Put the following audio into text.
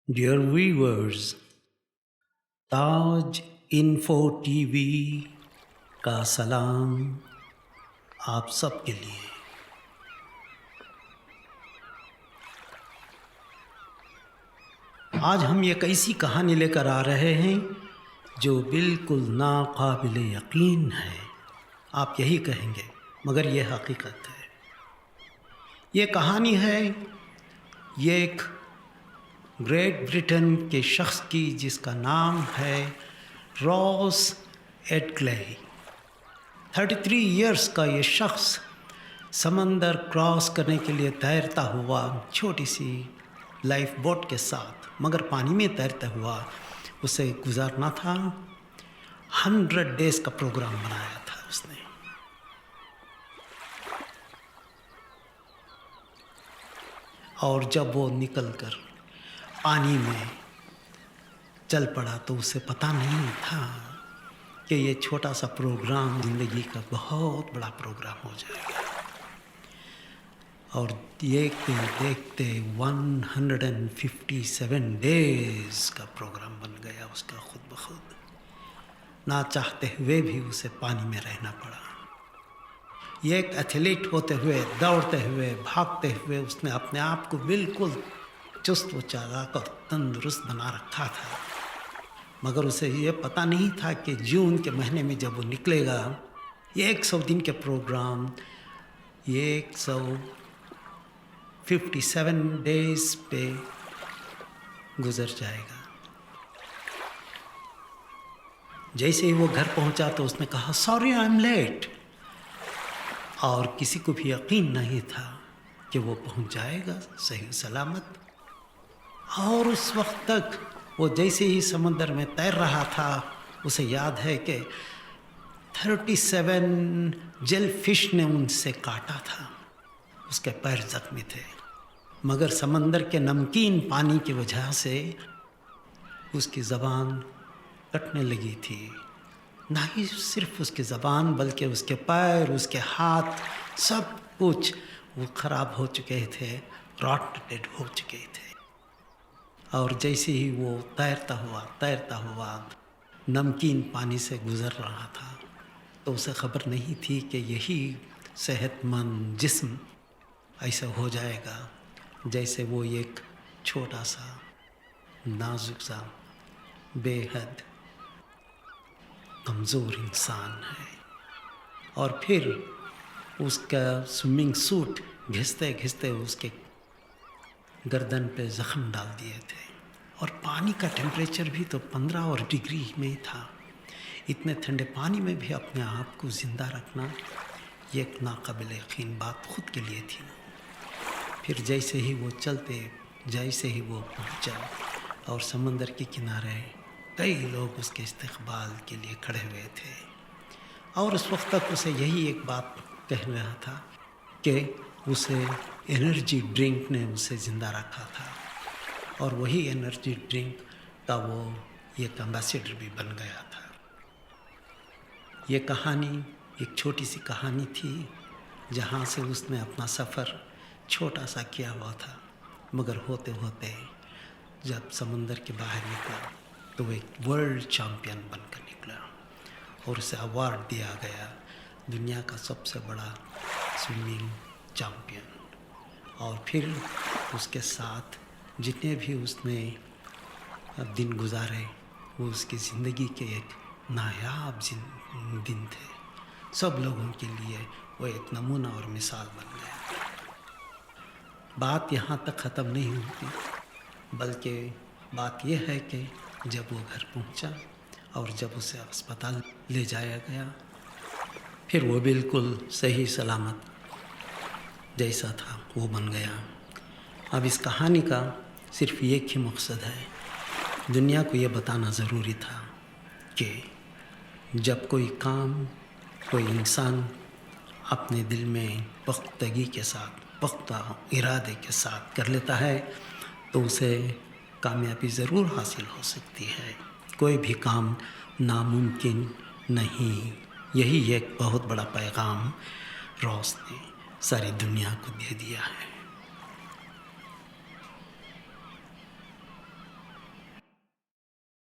Dear viewers, ताज info TV का सलाम आप सब के लिए। आज हम एक ऐसी कहानी लेकर आ रहे हैं जो बिल्कुल नाकाबिल यकीन है। आप यही कहेंगे, मगर यह हकीकत है। ये कहानी है एक ग्रेट ब्रिटेन के शख्स की जिसका नाम है रॉस एडग्ले। 33 इयर्स का ये शख्स समंदर क्रॉस करने के लिए तैरता हुआ छोटी सी लाइफ बोट के साथ, मगर पानी में तैरता हुआ उसे गुजारना था। 100 डेज़ का प्रोग्राम बनाया था उसने। और जब वो निकलकर पानी में चल पड़ा तो उसे पता नहीं था कि ये छोटा सा प्रोग्राम ज़िंदगी का बहुत बड़ा प्रोग्राम हो जाएगा। और देखते देखते 157 डेज़ का प्रोग्राम बन गया उसका खुद ब खुद। ना चाहते हुए भी उसे पानी में रहना पड़ा। ये एक एथलीट होते हुए, दौड़ते हुए, भागते हुए उसने अपने आप को बिल्कुल चुस्त व चालाक और तंदुरुस्त बना रखा था। मगर उसे ये पता नहीं था कि जून के महीने में जब वो निकलेगा, ये 100 दिन के प्रोग्राम, ये 157 डेज़ पे गुजर जाएगा। जैसे ही वो घर पहुंचा तो उसने कहा, सॉरी आई एम लेट। और किसी को भी यकीन नहीं था कि वो पहुंच जाएगा सही सलामत। और उस वक्त तक वो जैसे ही समंदर में तैर रहा था, उसे याद है कि 37 जेल फिश ने उनसे काटा था। उसके पैर जख्मी थे, मगर समंदर के नमकीन पानी की वजह से उसकी ज़बान कटने लगी थी। ना ही सिर्फ उसकी ज़बान बल्कि उसके पैर, उसके हाथ, सब कुछ वो ख़राब हो चुके थे, रॉटेड हो चुके थे। और जैसे ही वो तैरता हुआ नमकीन पानी से गुज़र रहा था तो उसे ख़बर नहीं थी कि यही सेहतमंद जिस्म ऐसा हो जाएगा जैसे वो एक छोटा सा नाजुक सा बेहद कमज़ोर इंसान है। और फिर उसका स्विमिंग सूट घिसते घिसते उसके गर्दन पे ज़ख्म डाल दिए थे। और पानी का टेम्परेचर भी तो 15 डिग्री में था। इतने ठंडे पानी में भी अपने आप को ज़िंदा रखना ये एक नाकाबिल यकीन बात खुद के लिए थी। फिर जैसे ही वो पहुंचा और समंदर के किनारे कई लोग उसके इस्तकबाल के लिए खड़े हुए थे। और उस वक्त तक उसे यही एक बात कह रहा था कि उसे एनर्जी ड्रिंक ने उसे ज़िंदा रखा था। और वही एनर्जी ड्रिंक का वो एक एम्बेसडर भी बन गया था। ये कहानी एक छोटी सी कहानी थी जहाँ से उसने अपना सफ़र छोटा सा किया हुआ था, मगर होते होते जब समंदर के बाहर निकला तो वो एक वर्ल्ड चैम्पियन बनकर निकला। और उसे अवार्ड दिया गया दुनिया का सबसे बड़ा स्विमिंग चैम्पियन। और फिर उसके साथ जितने भी उसने दिन गुजारे वो उसकी ज़िंदगी के एक नायाब दिन थे। सब लोगों के लिए वो एक नमूना और मिसाल बन गया। बात यहाँ तक ख़त्म नहीं होती, बल्कि बात यह है कि जब वो घर पहुँचा और जब उसे अस्पताल ले जाया गया, फिर वो बिल्कुल सही सलामत जैसा था वो बन गया। अब इस कहानी का सिर्फ एक ही मकसद है, दुनिया को ये बताना ज़रूरी था कि जब कोई काम कोई इंसान अपने दिल में पुख्तगी के साथ, पुख्ता इरादे के साथ कर लेता है तो उसे कामयाबी ज़रूर हासिल हो सकती है। कोई भी काम नामुमकिन नहीं। यही एक बहुत बड़ा पैगाम रॉस ने सारी दुनिया को दे दिया है।